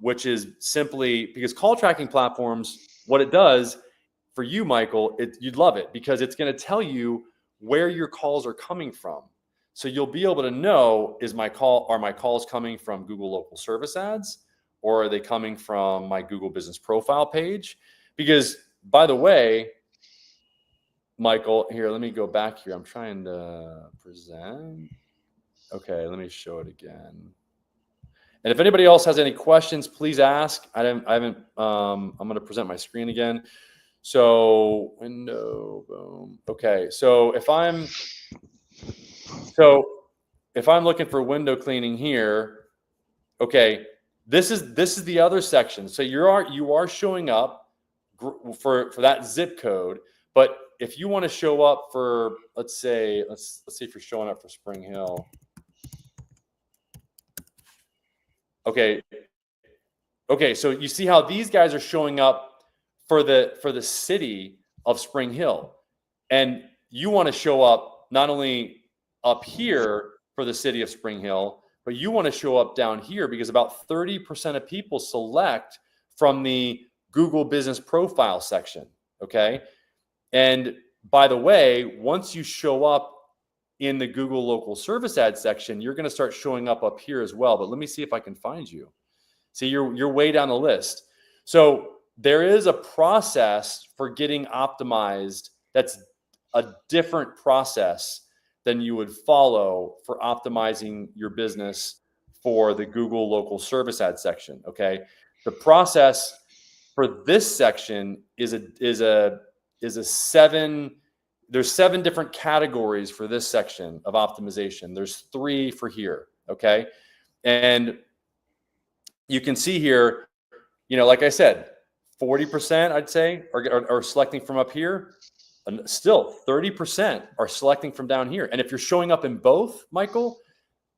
which is simply because call tracking platforms, what it does for you, Michael, you'd love it because it's going to tell you where your calls are coming from. So you'll be able to know, are my calls coming from Google Local Service Ads, or are they coming from my Google Business Profile page? Because, by the way, Michael, here, let me go back here. I'm trying to present. Okay, let me show it again. And if anybody else has any questions, please ask. I'm going to present my screen again. So window, boom. Okay, so if I'm looking for window cleaning here, okay, this is the other section. So you are showing up for that zip code, but if you want to show up for, let's see if you're showing up for Spring Hill. Okay, so you see how these guys are showing up for the city of Spring Hill, and you want to show up not only up here for the city of Spring Hill, but you want to show up down here because about 30% of people select from the Google Business Profile section. Okay, and by the way, once you show up in the Google Local Service Ads section, you're going to start showing up here as well. But let me see if I can find you. See, you're way down the list. So there is a process for getting optimized that's a different process than you would follow for optimizing your business for the Google Local Service Ad section. Okay, the process for this section is a seven. There's 7 different categories for this section of optimization. There's 3 for here. Okay, and you can see here, like I said, 40%, I'd say, are selecting from up here. And still 30% are selecting from down here. And if you're showing up in both, Michael,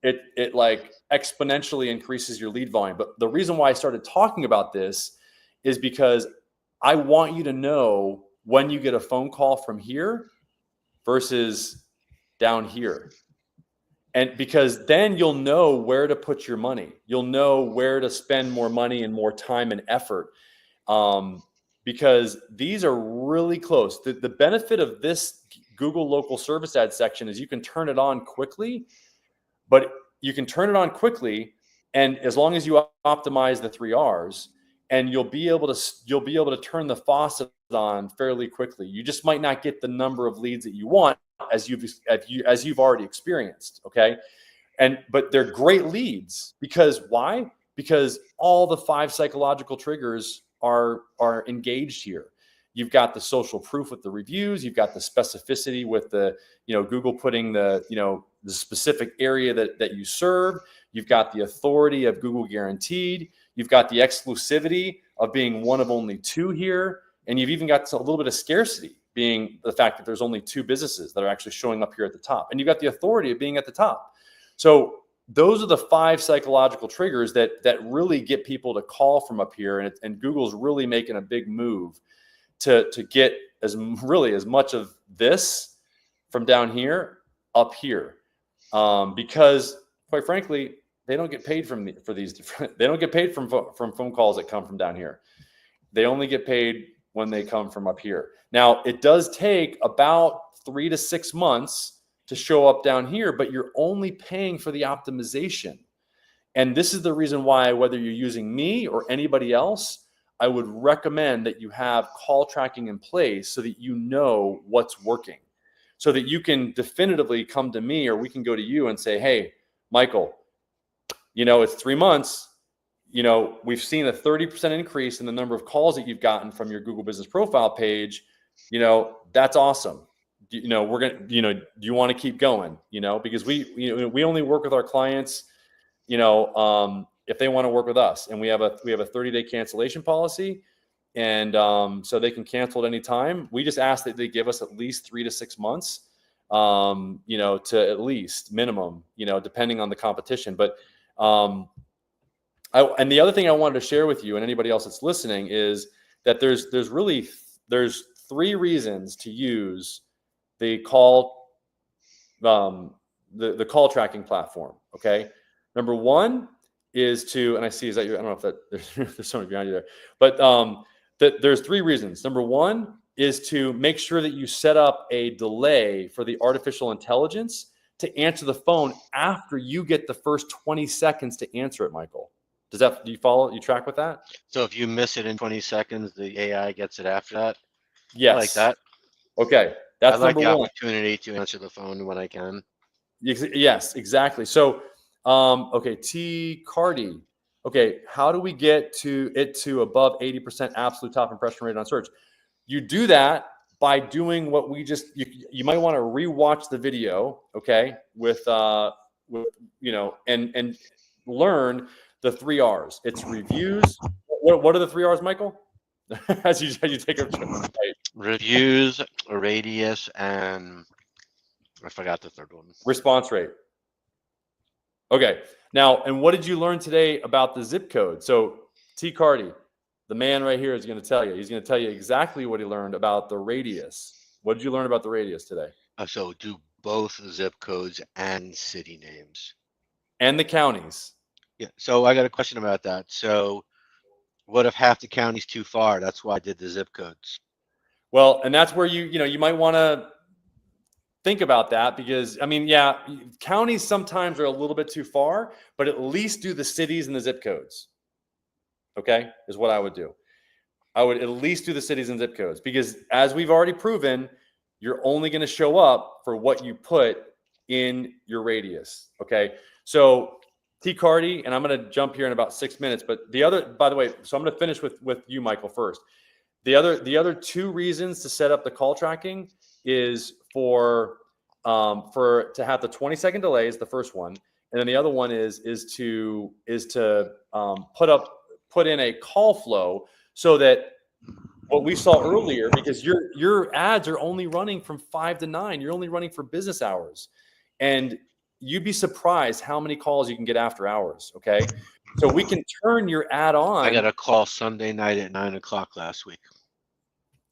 it like exponentially increases your lead volume. But the reason why I started talking about this is because I want you to know when you get a phone call from here versus down here. And because then you'll know where to put your money. You'll know where to spend more money and more time and effort. Because these are really close. The benefit of this Google local service ad section is you can turn it on quickly, but you can turn it on quickly. And as long as you optimize the 3 R's, and you'll be able to turn the faucet on fairly quickly. You just might not get the number of leads that you want as you've already experienced. Okay. But they're great leads because why? Because all the 5 psychological triggers are engaged here. You've got the social proof with the reviews. You've got the specificity with the, Google putting the specific area that you serve. You've got the authority of Google Guaranteed. You've got the exclusivity of being one of only 2 here. And you've even got a little bit of scarcity, being the fact that there's only 2 businesses that are actually showing up here at the top. And you've got the authority of being at the top. So those are the 5 psychological triggers that really get people to call from up here. And Google's really making a big move to get as much of this from down here up here. Because quite frankly, they don't get paid they don't get paid from phone calls that come from down here. They only get paid when they come from up here. Now, it does take about 3 to 6 months to show up down here, but you're only paying for the optimization. And this is the reason why, whether you're using me or anybody else, I would recommend that you have call tracking in place so that you know what's working, so that you can definitively come to me, or we can go to you and say, hey, Michael, it's 3 months. We've seen a 30% increase in the number of calls that you've gotten from your Google Business Profile page. That's awesome. Do you want to keep going? Because we only work with our clients, if they want to work with us, and we have a 30-day cancellation policy. And so they can cancel at any time. We just ask that they give us at least 3 to 6 months, to at least minimum, depending on the competition. But and the other thing I wanted to share with you and anybody else that's listening is that there's 3 reasons to use the call the call tracking platform. Okay, number 1 is to, and I see, I don't know if that there's someone behind you there, but there's 3 reasons. Number 1 is to make sure that you set up a delay for the artificial intelligence to answer the phone after you get the first 20 seconds to answer it, Michael. Do you follow? You track with that? So if you miss it in 20 seconds, the AI gets it after that? Yes. I like that. Okay. That's I like number the 1. Opportunity to answer the phone when I can. Yes, exactly. So, okay, T Cardi. Okay, how do we get to above 80% absolute top impression rate on search? You do that by doing what we just. You might want to rewatch the video, okay, with and learn the 3 R's. It's reviews. What are the 3 R's, Michael? as you take a Reviews, radius, and I forgot the third one. Response rate. Okay. Now, and what did you learn today about the zip code? So T Cardi, the man right here, is going to tell you. He's going to tell you exactly what he learned about the radius. What did you learn about the radius today? So do both zip codes and city names. And the counties. Yeah. So I got a question about that. So what if half the county's too far? That's why I did the zip codes. Well, and that's where you might want to think about that, because counties sometimes are a little bit too far, but at least do the cities and the zip codes. Okay, is what I would do. I would at least do the cities and zip codes, because as we've already proven, you're only going to show up for what you put in your radius. Okay, so T Cardi, and I'm going to jump here in about 6 minutes, but by the way, so I'm going to finish with you, Michael, first. The other 2 reasons to set up the call tracking is to have the 20-second delay is the first one, and then the other one is to put in a call flow so that what we saw earlier, because your ads are only running from 5 to 9, you're only running for business hours, and you'd be surprised how many calls you can get after hours. Okay, so we can turn your ad on. I got a call Sunday night at 9 o'clock last week.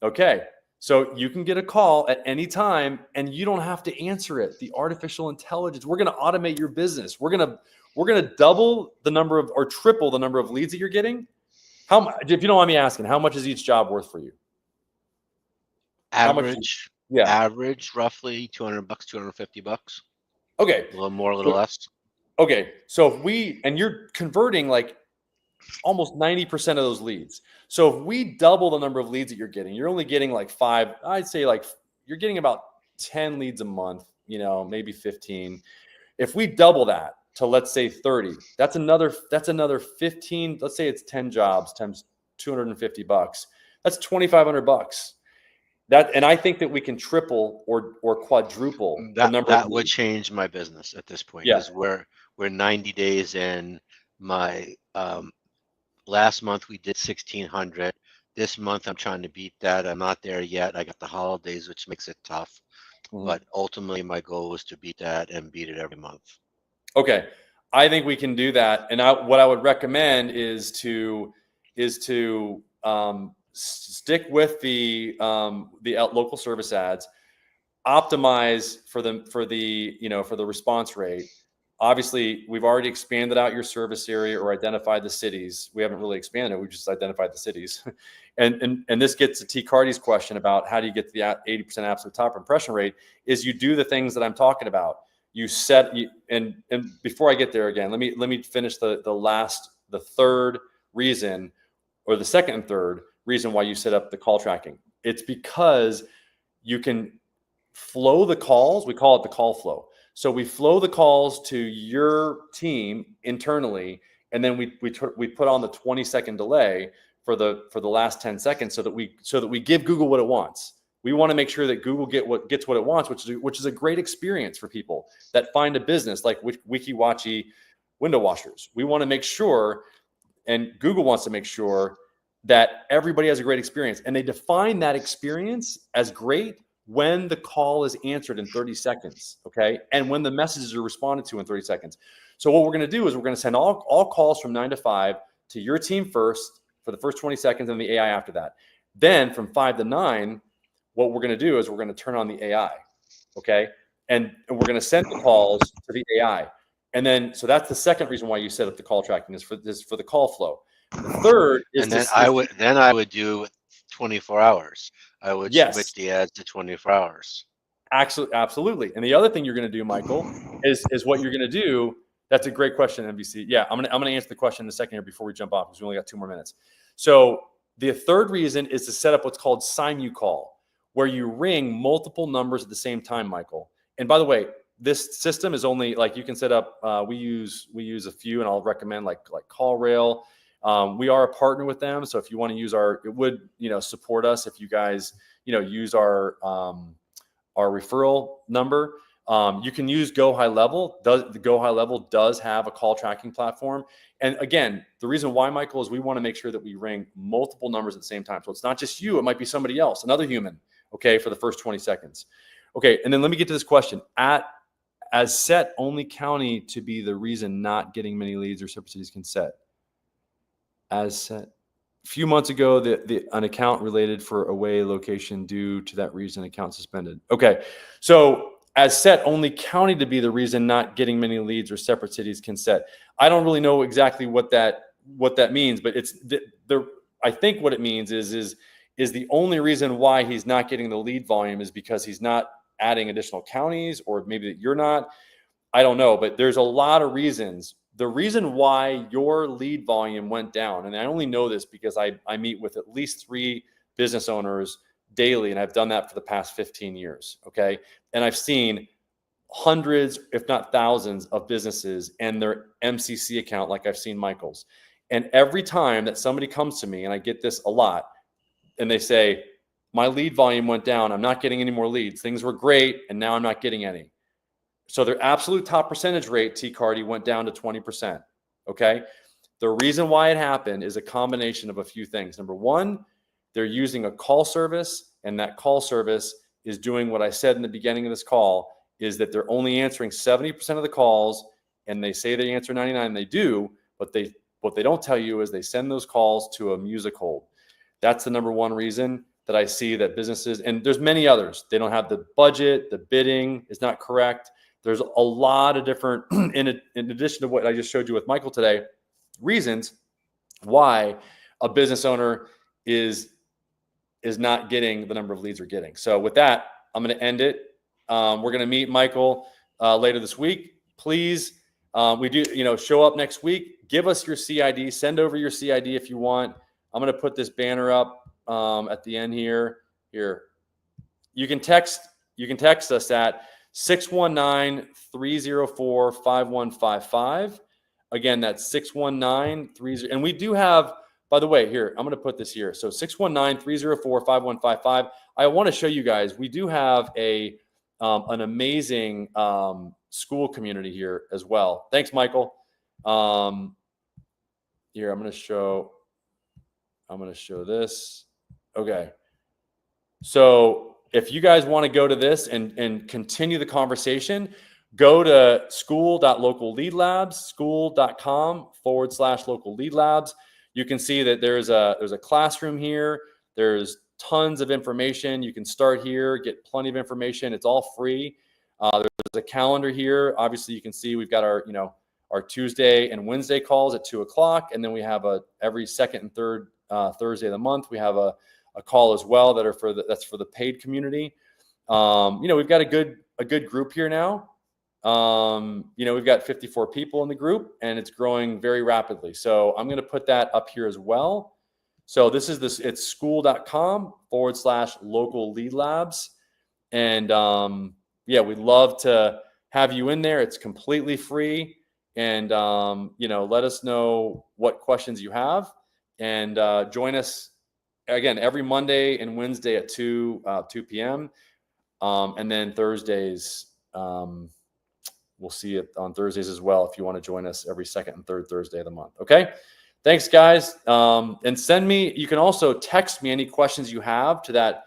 Okay, So you can get a call at any time and you don't have to answer it. The artificial intelligence, we're going to automate your business. We're going to double the number of, or triple the number of leads that you're getting. If you don't mind me asking, how much is each job worth for you? How much? Yeah. Average roughly $200, $250. Okay. A little more, a little less. Okay. So and you're converting like almost 90% of those leads. So if we double the number of leads that you're getting, you're only getting like 5, I'd say like you're getting about 10 leads a month, maybe 15. If we double that to, let's say 30, that's another 15. Let's say it's 10 jobs times $250. That's $2,500. And I think that we can triple or quadruple the number. That would change my business at this point. Yeah. Because we're 90 days in. My last month we did 1,600. This month I'm trying to beat that. I'm not there yet. I got the holidays, which makes it tough. Mm-hmm. But ultimately, my goal was to beat that and beat it every month. Okay, I think we can do that. And what I would recommend is to stick with the local service ads, optimize for the response rate. Obviously, we've already expanded out your service area or identified the cities. We haven't really expanded it. We've just identified the cities. and this gets to T. Cardy's question about how do you get to the 80% absolute top impression rate, is you do the things that I'm talking about. And before I get there again, let me finish the third reason, or the second and third reason why you set up the call tracking. It's because you can flow the calls. We call it the call flow. So we flow the calls to your team internally, and then we put on the 20-second delay for the last 10 seconds so that we give Google what it wants. We want to make sure that Google gets what it wants, which is a great experience for people that find a business like WikiWatchy window washers. We want to make sure, and Google wants to make sure, that everybody has a great experience, and they define that experience as great when the call is answered in 30 seconds, okay? And when the messages are responded to in 30 seconds. So what we're going to do is we're going to send all calls from 9 to 5 to your team first for the first 20 seconds and the AI after that. Then from 5 to 9, what we're going to do is we're going to turn on the AI, okay? And we're going to send the calls to the AI. And then, so that's the second reason why you set up the call tracking, is for the call flow. The third is, and then I would do 24 hours. I would switch the ads to 24 hours. Absolutely. And the other thing you're going to do, Michael, is what you're going to do. That's a great question, MVC. Yeah, I'm going to answer the question in a second here before we jump off, because we only got 2 more minutes. So the third reason is to set up what's called SimuCall, where you ring multiple numbers at the same time, Michael. And by the way, this system is only, like, you can set up. We use a few, and I'll recommend like CallRail. We are a partner with them, so if you want to use it would support us if you guys use our referral number. You can use Go High Level. The Go High Level does have a call tracking platform. And again, the reason why, Michael, is we want to make sure that we ring multiple numbers at the same time. So it's not just you; it might be somebody else, another human. Okay, for the first 20 seconds. Okay, and then let me get to this question. As set only county to be the reason not getting many leads or separate cities can set. As set. A few months ago, an account related for away location due to that reason, account suspended. Okay, so as set only county to be the reason not getting many leads or separate cities can set. I don't really know exactly what that means, but it's I think what it means is the only reason why he's not getting the lead volume is because he's not adding additional counties, or maybe that you're not. I don't know, but there's a lot of reasons. The reason why your lead volume went down, and I only know this because I meet with at least 3 business owners daily, and I've done that for the past 15 years, okay? And I've seen hundreds, if not thousands, of businesses and their MCC account, like I've seen Michael's. And every time that somebody comes to me, and I get this a lot, and they say, my lead volume went down, I'm not getting any more leads. Things were great, and now I'm not getting any. So their absolute top percentage rate, T. Cardy, went down to 20%, okay? The reason why it happened is a combination of a few things. Number one, they're using a call service, and that call service is doing what I said in the beginning of this call, is that they're only answering 70% of the calls, and they say they answer 99, they do, but what they don't tell you is they send those calls to a music hold. That's the number one reason. that I see that businesses, and there's many others, they don't have the budget, the bidding is not correct. There's a lot of different, in addition to what I just showed you with Michael today, reasons why a business owner is not getting the number of leads we're getting. So with that, I'm going to end it. We're going to meet Michael later this week. Please, we do, show up next week. Give us your CID. Send over your CID if you want. I'm going to put this banner up at the end here. Here, you can text us at 619-304-5155. Again, that's 619-30. And we do have, by the way, here, I'm going to put this here. So 619-304-5155. I want to show you guys, we do have an amazing school community here as well. Thanks, Michael. Here, I'm going to show this. Okay. So if you guys want to go to this and continue the conversation, go to school.localleadlabs, school.com/local lead labs. You can see that there's a classroom here. There's tons of information. You can start here, get plenty of information. It's all free. There's a calendar here. Obviously, you can see we've got our Tuesday and Wednesday calls at 2:00, and then we have every second and third Thursday of the month. We have a call as well that's for the paid community. We've got a good group here now. We've got 54 people in the group, and it's growing very rapidly. So I'm going to put that up here as well. So it's school.com/local lead labs. And we'd love to have you in there. It's completely free. And, let us know what questions you have, and join us again every Monday and Wednesday at 2 p.m. And then Thursdays, we'll see it on Thursdays as well if you want to join us every second and third Thursday of the month. Okay. Thanks, guys. And you can also text me any questions you have to that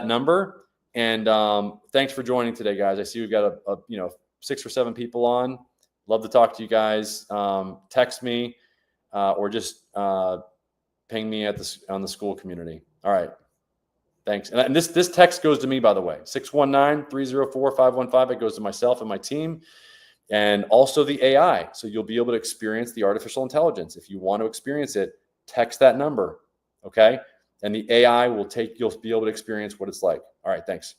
number. And thanks for joining today, guys. I see we've got a 6 or 7 people on. Love to talk to you guys. Text me or just ping me on the school community. All right. Thanks. And this text goes to me, by the way, 619-304-515. It goes to myself and my team, and also the AI. So you'll be able to experience the artificial intelligence. If you want to experience it, text that number. Okay. And the AI you'll be able to experience what it's like. All right. Thanks.